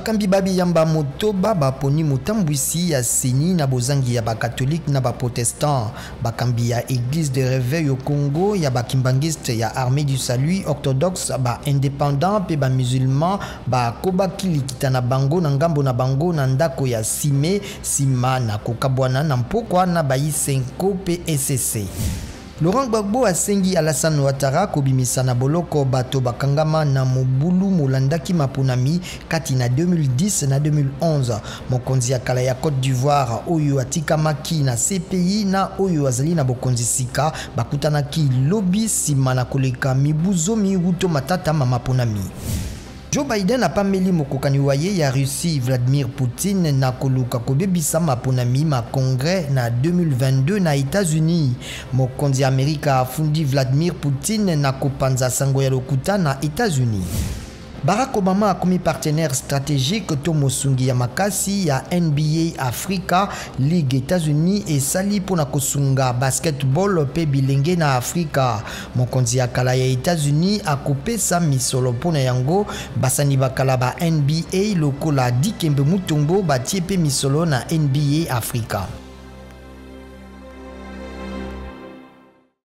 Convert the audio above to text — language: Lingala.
bakambi babi yamba motoba baponi motambwisi ya seni na bozangi ya bakatholike na baprotestant bakambi ya église de réveil au Congo ya bakimbangiste ya armée du salut orthodoxe ba indépendant pe ba musulman bakobaki likita na bango na ngambo na bango na ndako ya sime sima na kokabwana na mpokwa na bayisenko pe SCC. Laurent Gbagbo asengi Alassane Ouattara kobimisa na boloko bato bakangama na mobulu molandaki mapunami kati na 2010 na 2011 mokonzi ya kala ya Côte d'Ivoire oyo atikamaki na CPI na oyo azali na bokonzi sika bakutanaki lobi sima na koleka mibuzo miuto matata mapunami. Joe Biden apameli mokokani waye ya Russie Vladimir Poutine na koluka kobebisa maponami ma congrès na 2022 na États-Unis. Mokonzi Amerika afundi Vladimir Poutine na kopanza sango ya lokuta na États-Unis. Barack Obama akomi partenaire stratégique to mosungi ya makasi ya NBA Africa League États-Unis et sali pona kosunga basketball pe bilenge na Afrika. Mokonzi ya kala ya États-Unis akopesa misolo pona yango basani bakala ba NBA lokola Dikembe Mutombo batie pe misolo na NBA Africa.